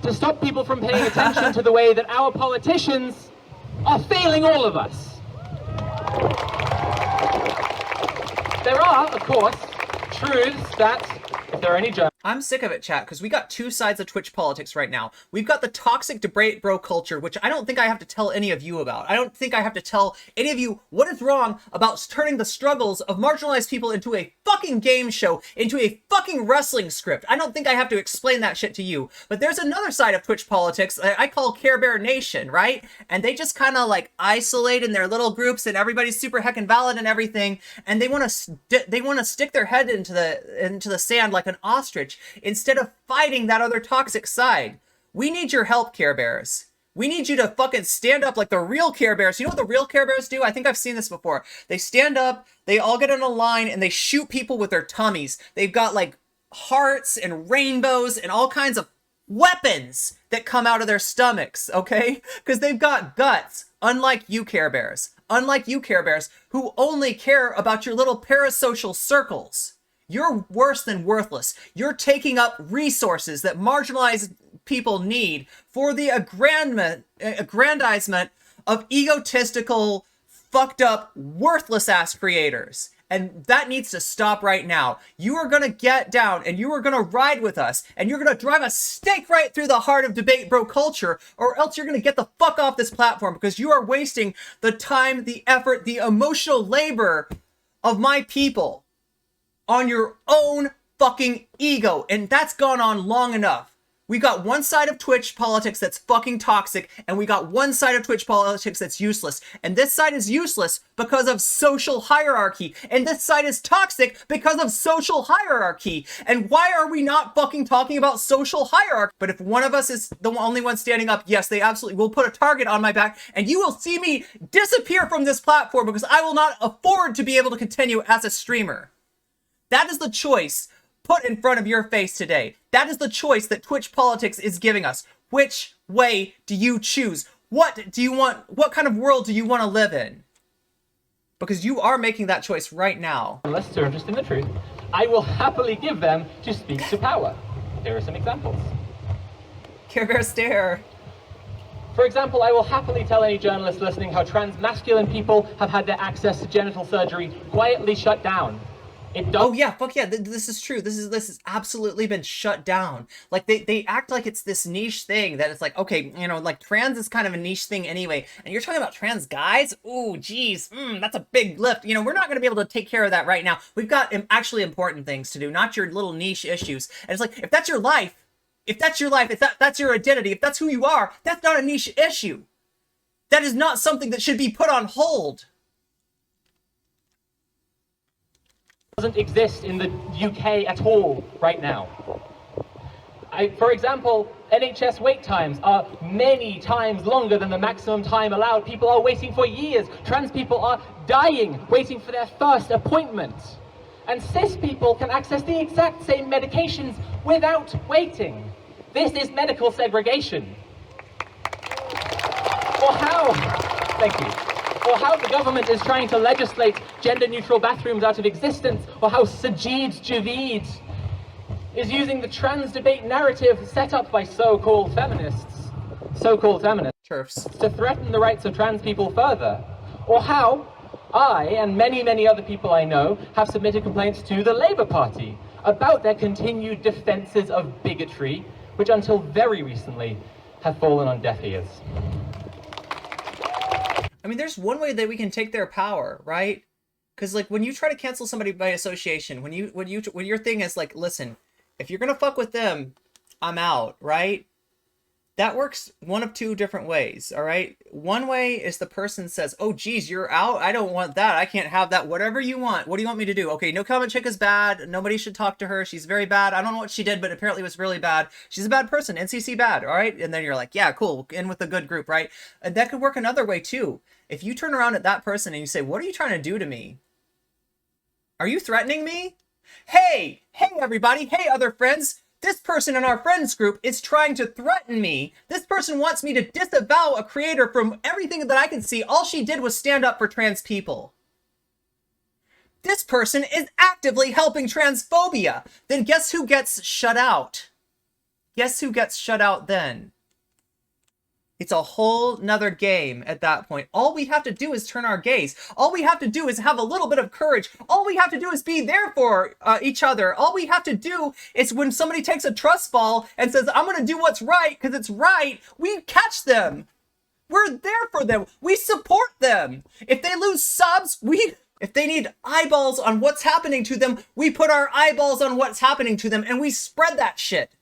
to stop people from paying attention to the way that our politicians are failing all of us. There are, of course, truths that, if there are any journalists, I'm sick of it, chat, because we got two sides of Twitch politics right now. We've got the toxic debate bro culture, which I don't think I have to tell any of you about. I don't think I have to tell any of you what is wrong about turning the struggles of marginalized people into a fucking game show, into a fucking wrestling script. I don't think I have to explain that shit to you. But there's another side of Twitch politics I call Care Bear Nation, right? And they just kind of like isolate in their little groups, and everybody's super heckin' valid and everything, and they want to stick their head into the sand like an ostrich, instead of fighting that other toxic side. We need your help, Care Bears. We need you to fucking stand up like the real Care Bears. You know what the real Care Bears do? I think I've seen this before. They stand up, they all get in a line, and they shoot people with their tummies. They've got like hearts and rainbows and all kinds of weapons that come out of their stomachs, okay? Because they've got guts, unlike you Care Bears. Unlike you Care Bears, who only care about your little parasocial circles. You're worse than worthless. You're taking up resources that marginalized people need for the aggrandizement of egotistical, fucked up, worthless ass creators. And that needs to stop right now. You are gonna get down and you are gonna ride with us and you're gonna drive a stake right through the heart of debate bro culture, or else you're gonna get the fuck off this platform, because you are wasting the time, the effort, the emotional labor of my people on your own fucking ego. And that's gone on long enough. We got one side of Twitch politics that's fucking toxic, and we got one side of Twitch politics that's useless. And this side is useless because of social hierarchy. And this side is toxic because of social hierarchy. And why are we not fucking talking about social hierarchy? But if one of us is the only one standing up, yes, they absolutely will put a target on my back, and you will see me disappear from this platform because I will not afford to be able to continue as a streamer. That is the choice put in front of your face today. That is the choice that Twitch politics is giving us. Which way do you choose? What do you want? What kind of world do you want to live in? Because you are making that choice right now. unless they're interested in the truth, I will happily give them to speak to power. Here are some examples. Care Bear stare. For example, I will happily tell any journalist listening how trans masculine people have had their access to genital surgery quietly shut down. Oh yeah, fuck yeah, this is true. This is absolutely been shut down. Like they act like it's this niche thing that it's like, okay, you know, like trans is kind of a niche thing anyway, and you're talking about trans guys? Ooh, geez, that's a big lift. You know, we're not gonna be able to take care of that right now. We've got actually important things to do, not your little niche issues. And it's like, if that's your life, if that's your identity, if that's who you are, that's not a niche issue. That is not something that should be put on hold. Doesn't exist in the UK at all right now. For example, NHS wait times are many times longer than the maximum time allowed. People are waiting for years. Trans people are dying waiting for their first appointment. And cis people can access the exact same medications without waiting. This is medical segregation. Or how, thank you, or how the government is trying to legislate gender-neutral bathrooms out of existence, or how Sajid Javid is using the trans debate narrative set up by so-called feminists, Turfs. to threaten the rights of trans people further, or how I and many, many other people I know have submitted complaints to the Labour Party about their continued defences of bigotry, which until very recently have fallen on deaf ears. I mean, there's one way that we can take their power, right? Because like when you try to cancel somebody by association, when your thing is like, listen, if you're gonna fuck with them, I'm out, right? That works one of two different ways, all right? One way is the person says, oh, geez, you're out? I don't want that. I can't have that. Whatever you want. What do you want me to do? Okay, no comment chick is bad. Nobody should talk to her. She's very bad. I don't know what she did, but apparently it was really bad. She's a bad person. NCC bad, all right? And then you're like, yeah, cool. In with the good group, right? And that could work another way, too. If you turn around at that person and you say, what are you trying to do to me? Are you threatening me? Hey, everybody. Hey, other friends. This person in our friends group is trying to threaten me. This person wants me to disavow a creator from everything that I can see. All she did was stand up for trans people. This person is actively helping transphobia. Then guess who gets shut out? Guess who gets shut out then? It's a whole nother game at that point. All we have to do is turn our gaze. All we have to do is have a little bit of courage. All we have to do is be there for each other. All we have to do is when somebody takes a trust fall and says, I'm going to do what's right because it's right, we catch them. We're there for them. We support them. If they lose subs, if they need eyeballs on what's happening to them, we put our eyeballs on what's happening to them and we spread that shit.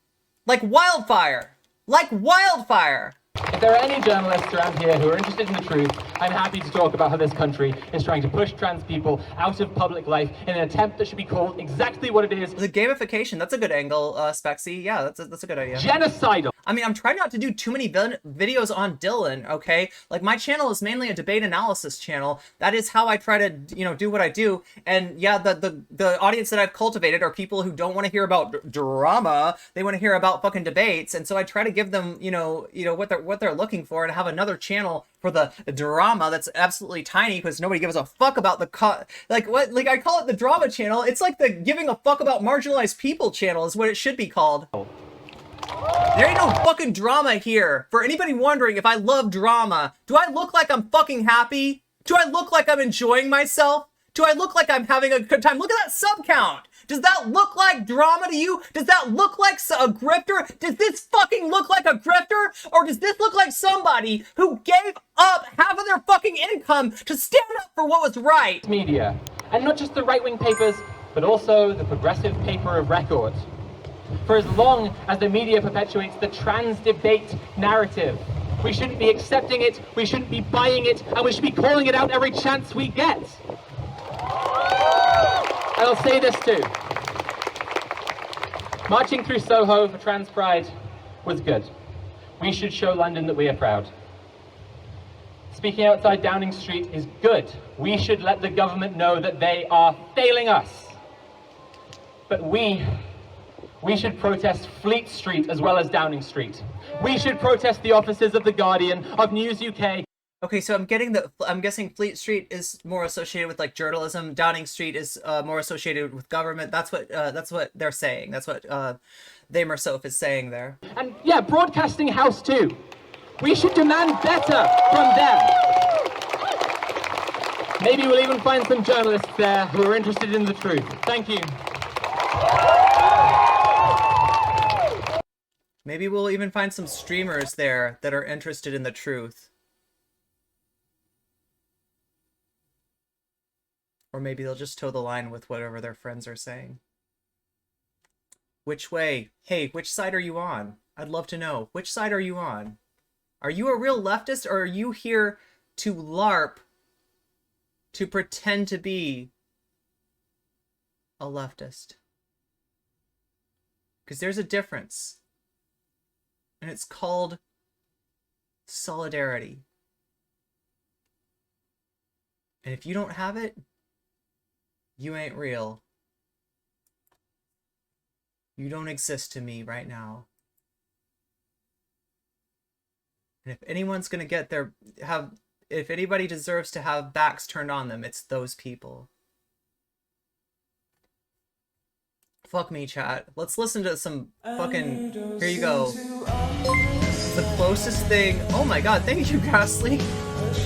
Like wildfire. Like wildfire. If there are any journalists around here who are interested in the truth, I'm happy to talk about how this country is trying to push trans people out of public life in an attempt that should be called exactly what it is. The gamification, that's a good angle, Spexy. Yeah, that's a good idea. Genocidal. I mean, I'm trying not to do too many videos on Dylan, okay? Like, my channel is mainly a debate analysis channel. That is how I try to, do what I do. And yeah, the audience that I've cultivated are people who don't want to hear about drama. They want to hear about fucking debates. And so I try to give them, what they're looking for, and have another channel for the drama that's absolutely tiny because nobody gives a fuck about the I call it the drama channel. It's like the giving a fuck about marginalized people channel is what it should be called. There ain't no fucking drama here. For anybody wondering if I love drama, do I look like I'm fucking happy? Do I look like I'm enjoying myself? Do I look like I'm having a good time? Look at that sub count. Does that look like drama to you? Does that look like a grifter? Does this fucking look like a grifter? Or does this look like somebody who gave up half of their fucking income to stand up for what was right? Media. And not just the right-wing papers, but also the progressive paper of record. For as long as the media perpetuates the trans debate narrative, we shouldn't be accepting it, we shouldn't be buying it, and we should be calling it out every chance we get. And I'll say this too. Marching through Soho for Trans Pride was good. We should show London that we are proud. Speaking outside Downing Street is good. We should let the government know that they are failing us. But we should protest Fleet Street as well as Downing Street. We should protest the offices of The Guardian, of News UK. Okay, so I'm guessing Fleet Street is more associated with like journalism. Downing Street is more associated with government. That's what they're saying. That's what Sophie is saying there. And yeah, Broadcasting House too. We should demand better from them. Maybe we'll even find some journalists there who are interested in the truth. Thank you. Maybe we'll even find some streamers there that are interested in the truth. Or maybe they'll just toe the line with whatever their friends are saying. Which way? Hey, which side are you on? I'd love to know. Which side are you on? Are you a real leftist, or are you here to LARP, to pretend to be a leftist? Because there's a difference. And it's called solidarity. And if you don't have it, you ain't real. You don't exist to me right now. And if anyone's gonna get their if anybody deserves to have backs turned on them, it's those people. Fuck me, chat. Let's listen to some fucking... Here you go. The closest thing... Oh my god, thank you, Ghastly.